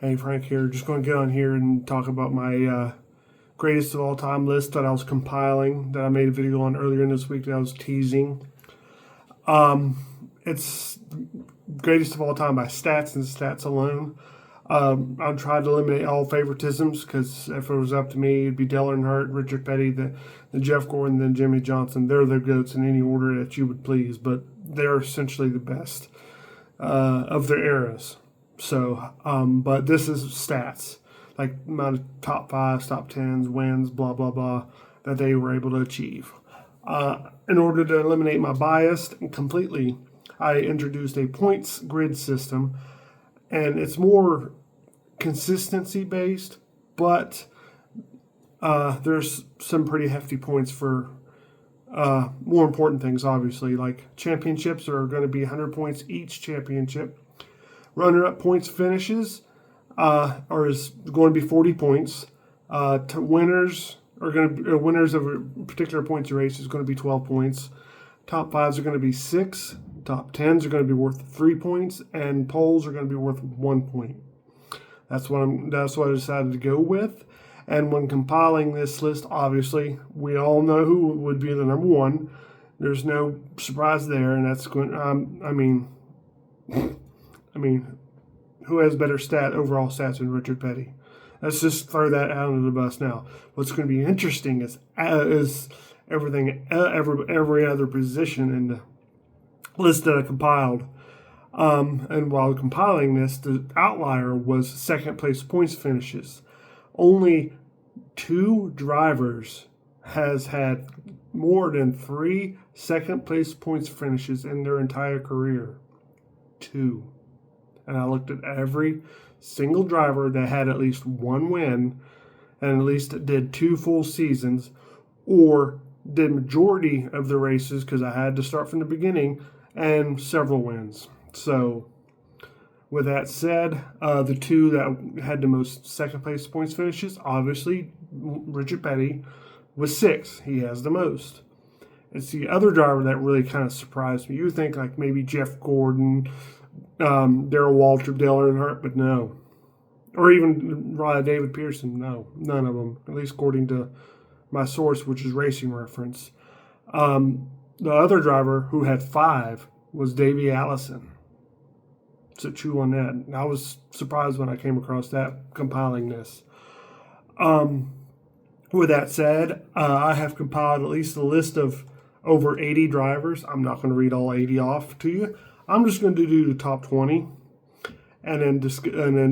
Hey, Frank here. Just going to get on here and talk about my greatest of all time list that I was compiling, that I made a video on earlier in this week that I was teasing. It's greatest of all time by stats and stats alone. I'm trying to eliminate all favoritisms because if it was up to me, it'd be Dale Earnhardt, Richard Petty, the Jeff Gordon, then Jimmy Johnson. They're the GOATs in any order that you would please, but they're essentially the best of their eras. So, but this is stats, like amount of top fives, top tens, wins, blah, blah, blah, that they were able to achieve. In order to eliminate my bias completely, I introduced a points grid system, and it's more consistency based, but there's some pretty hefty points for more important things, obviously, like championships are going to be 100 points each championship. Runner-up points finishes is going to be 40 points. Winners of a particular points race is going to be 12 points. Top fives are going to be 6. Top tens are going to be worth 3 points, and poles are going to be worth 1 point. That's what I decided to go with. And when compiling this list, obviously, we all know who would be the number one. There's no surprise there, and that's going. I mean, who has better overall stats than Richard Petty? Let's just throw that out of the bus now. What's going to be interesting is every other position in the list that I compiled. And while compiling this, the outlier was second place points finishes. Only 2 drivers has had more than 3 second place points finishes in their entire career. 2. And I looked at every single driver that had at least 1 win and at least did 2 full seasons or did majority of the races, because I had to start from the beginning, and several wins. So with that said, the 2 that had the most second place points finishes, obviously Richard Petty with 6. He has the most. It's the other driver that really kind of surprised me. You would think like maybe Jeff Gordon, Darrell Waltrip, Dale Earnhardt, but no. Or even David Pearson, no. None of them, at least according to my source, which is Racing Reference. The other driver who had 5 was Davey Allison. So chew on that. And I was surprised when I came across that compiling this. With that said, I have compiled at least a list of over 80 drivers. I'm not going to read all 80 off to you. I'm just going to do the top 20 and then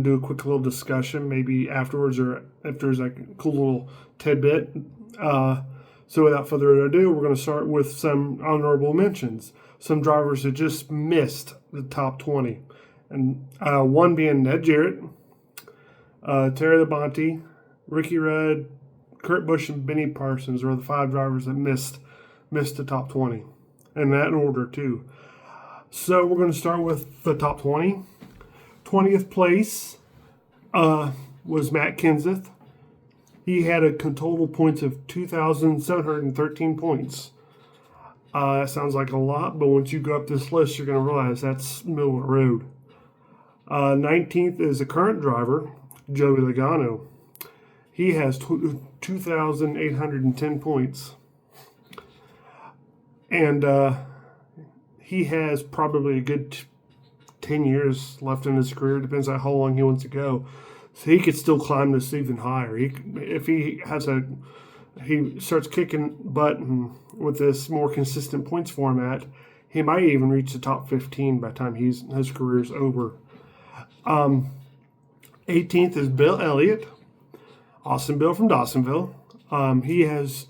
do a quick little discussion maybe afterwards, or if there's like a cool little tidbit. So without further ado, we're going to start with some honorable mentions. Some drivers that just missed the top 20. And one being Ned Jarrett, Terry Labonte, Ricky Rudd, Kurt Busch, and Benny Parsons are the 5 drivers that missed the top 20. In that order, too. So we're going to start with the top 20. 20th place was Matt Kenseth. He had a total points of 2,713 points. That sounds like a lot, but once you go up this list, you're going to realize that's middle of the road. 19th is a current driver, Joey Logano. He has 2,810 points. And he has probably a good 10 years left in his career. Depends on how long he wants to go. So he could still climb this even higher. If he starts kicking butt with this more consistent points format, he might even reach the top 15 by the time his career's over. 18th is Bill Elliott, Austin Bill from Dawsonville. He has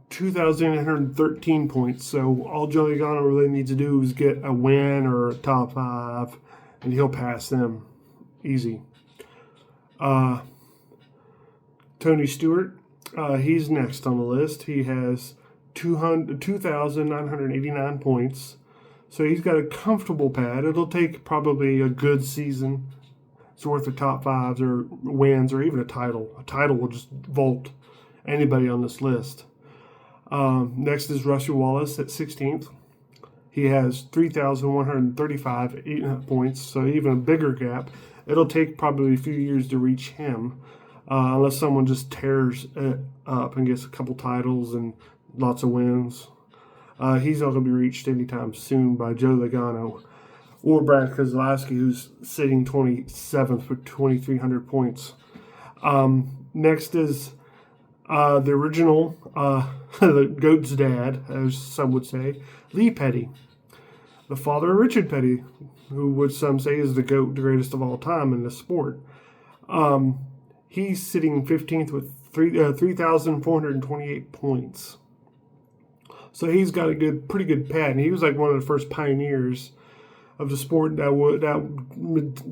2,813 points. So all Joey Logano really needs to do is get a win or a top 5, and he'll pass them easy. Tony Stewart, he's next on the list. He has 2,989 points. So he's got a comfortable pad. It'll take probably a good season. It's worth of top 5s or wins or even a title. A title will just vault anybody on this list. Next is Rusty Wallace at 16th. He has 3,135 points, so even a bigger gap. It'll take probably a few years to reach him, unless someone just tears it up and gets a couple titles and lots of wins. He's not going to be reached anytime soon by Joe Logano or Brad Keselowski, who's sitting 27th with 2,300 points. Next is the original, the GOAT's dad, as some would say, Lee Petty, the father of Richard Petty, who would some say is the GOAT, the greatest of all time in the sport. He's sitting 15th with 3,428 points. So he's got a pretty good pad, and he was like one of the first pioneers of the sport that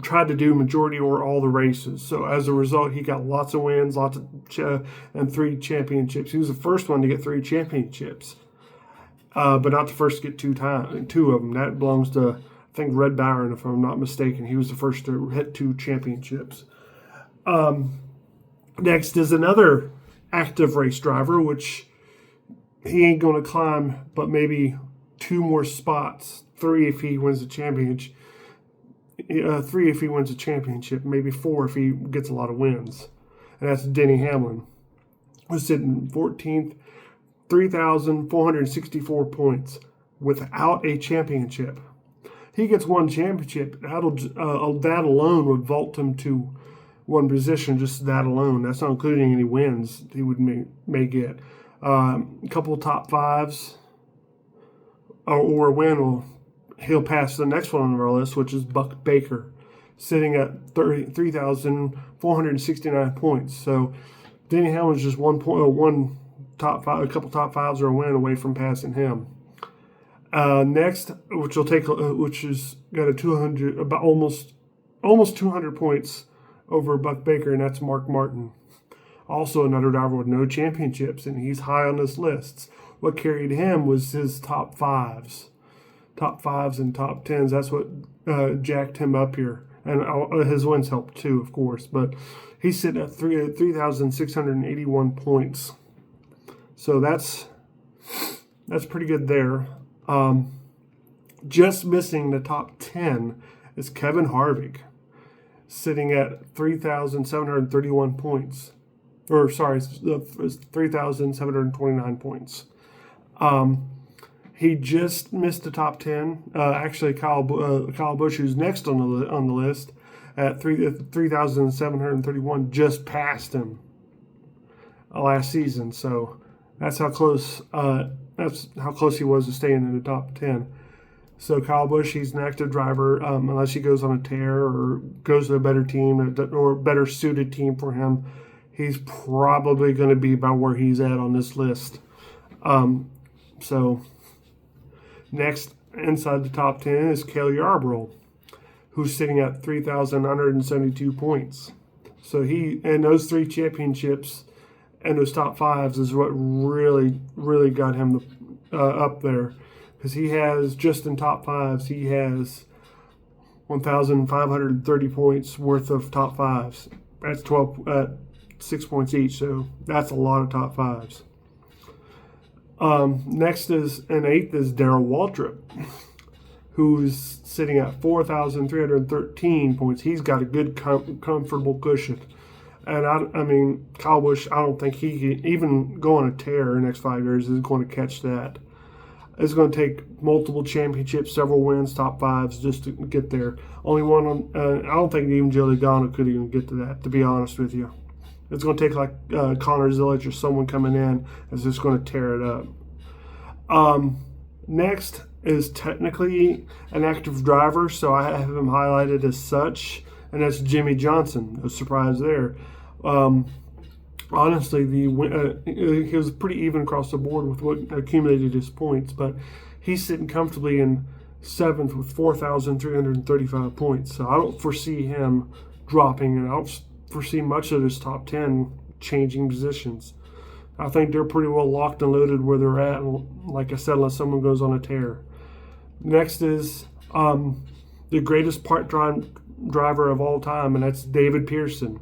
tried to do majority or all the races. So as a result, he got lots of wins, and 3 championships. He was the first one to get 3 championships, but not the first to get 2 of them. That belongs to, I think, Red Byron, if I'm not mistaken. He was the first to hit 2 championships. Next is another active race driver, which he ain't going to climb, but maybe 2 more spots. 3 if he wins the championship. 3 if he wins a championship. Maybe 4 if he gets a lot of wins. And that's Denny Hamlin, who's sitting 14th, 3,464 points without a championship. He gets 1 championship. That alone would vault him to 1 position. Just that alone. That's not including any wins he would may get. A couple of top 5s or a win he'll pass the next one on our list, which is Buck Baker, sitting at 3,469 points. So Denny Hamlin's just one top 5, a couple top 5s or a win away from passing him. Next, which is got a 200, about almost 200 points over Buck Baker, and that's Mark Martin. Also another driver with no championships, and he's high on this list. What carried him was his top 5s and top 10s. That's what jacked him up here. And his wins helped too, of course. But he's sitting at 3,681 points. So that's pretty good there. Just missing the top 10 is Kevin Harvick, sitting at 3,731 points. 3,729 points. He just missed the top 10. Actually, Kyle Busch, who's next on the list, at 3,731, just passed him last season. So that's how close he was to staying in the top 10. So Kyle Busch, he's an active driver, unless he goes on a tear or goes to a better team or a better suited team for him. He's probably going to be about where he's at on this list. So next, inside the top 10 is Cale Yarborough, who's sitting at 3,972 points. So and those 3 championships and those top 5s is what really, really got him up there. Because he has, just in top 5s, he has 1,530 points worth of top 5s. That's 6 points each, so that's a lot of top 5s. Next is, and 8th is Darrell Waltrip, who's sitting at 4,313 points. He's got a good, comfortable cushion. And I mean, Kyle Busch, I don't think he can even go on a tear in the next 5 years is going to catch that. It's going to take multiple championships, several wins, top 5s just to get there. Only one I don't think even Joe Logano could even get to that, to be honest with you. It's going to take like Connor Zillage or someone coming in that's just going to tear it up. Next is technically an active driver, so I have him highlighted as such, and that's Jimmy Johnson. No surprise there. Honestly, he was pretty even across the board with what accumulated his points, but he's sitting comfortably in 7th with 4,335 points. So I don't foresee him dropping, and I don't foresee much of his top 10 changing positions. I think they're pretty well locked and loaded where they're at, like I said, unless someone goes on a tear. Next is the greatest part-time driver of all time, and that's David Pearson,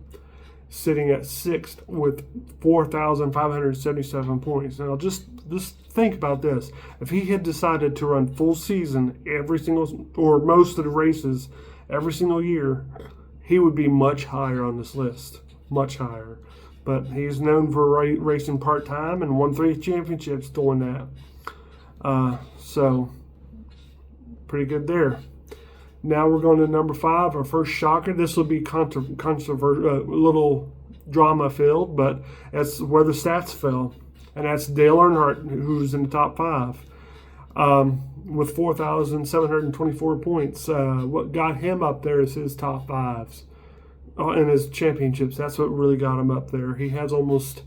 sitting at 6th with 4,577 points. Now, just think about this. If he had decided to run full season every single, or most of the races every single year, he would be much higher on this list, much higher. But he's known for racing part-time and won 3 championships doing that. So, pretty good there. Now we're going to number 5, our first shocker. This will be controversial, a little drama-filled, but that's where the stats fell. And that's Dale Earnhardt, who's in the top 5 with 4,724 points. What got him up there is his top 5s and his championships. That's what really got him up there. He has almost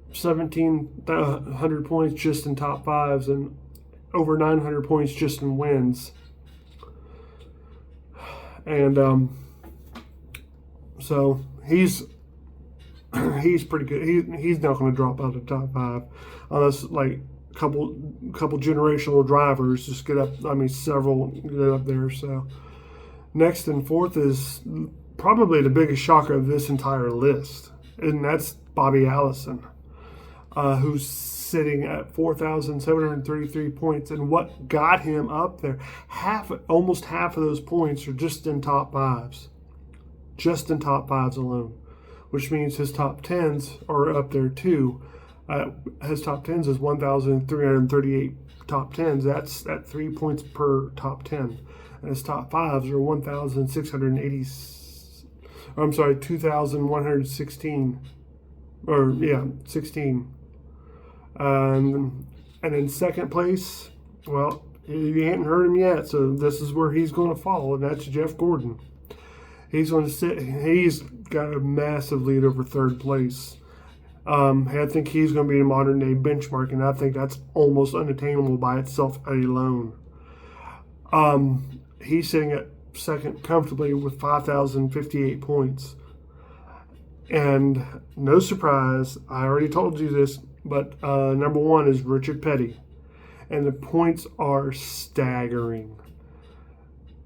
1,700 points just in top 5s and over 900 points just in wins. And so he's pretty good. He's not going to drop out of the top 5 unless like a couple generational drivers just get up. I mean, several get up there. So next and fourth is probably the biggest shocker of this entire list, and that's Bobby Allison, who's sitting at 4,733 points. And what got him up there, almost half of those points are just in top 5s. Just in top 5s alone, which means his top 10s are up there too. His top 10s is 1,338 top 10s. That's at 3 points per top 10. And his top 5s are 1,680. I'm sorry, 2,116. 16. And in second place, well, you hadn't heard him yet, so this is where he's going to fall, and that's Jeff Gordon. He's got a massive lead over third place. I think he's going to be a modern day benchmark, and I think that's almost unattainable by itself alone. He's sitting at second comfortably with 5,058 points. And no surprise, I already told you this, but number 1 is Richard Petty. And the points are staggering.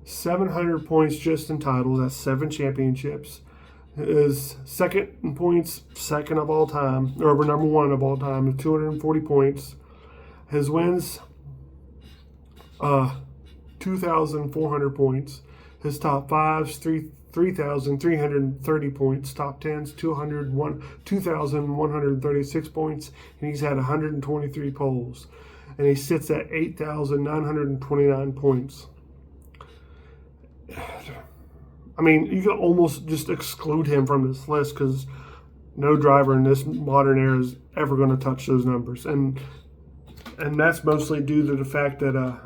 700 points just in titles. That's 7 championships. His second in points, second of all time, or number 1 of all time, with 240 points. His wins, 2,400 points. His top 5s, 3,330 points. Top 10s, 2,136 points. And he's had 123 poles. And he sits at 8,929 points. I mean, you can almost just exclude him from this list because no driver in this modern era is ever going to touch those numbers. And that's mostly due to the fact that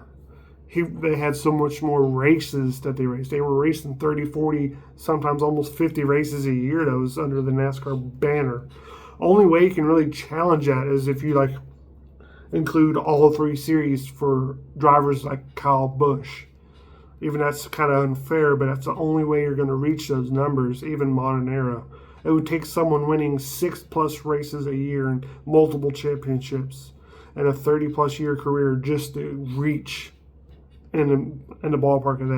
they had so much more races that they raced. They were racing 30, 40, sometimes almost 50 races a year that was under the NASCAR banner. Only way you can really challenge that is if you include all 3 series for drivers like Kyle Busch. Even that's kind of unfair, but that's the only way you're going to reach those numbers, even modern era. It would take someone winning 6+ races a year and multiple championships and a 30+ year career just to reach in the ballpark of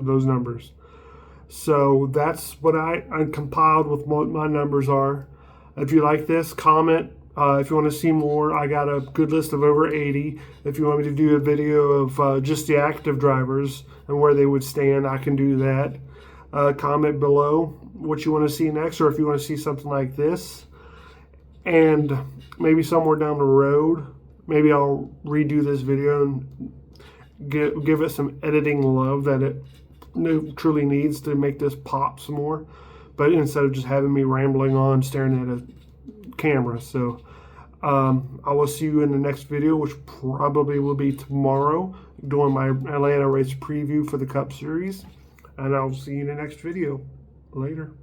those numbers. So that's what I compiled with what my numbers are. If you like this, comment. If you want to see more, I got a good list of over 80. If you want me to do a video of just the active drivers and where they would stand, I can do that. Comment below what you want to see next, or if you want to see something like this. And maybe somewhere down the road, maybe I'll redo this video and give it some editing love that it truly needs to make this pop some more. But instead of just having me rambling on, staring at a camera. So I will see you in the next video, which probably will be tomorrow, doing my Atlanta race preview for the Cup Series. And I'll see you in the next video. Later.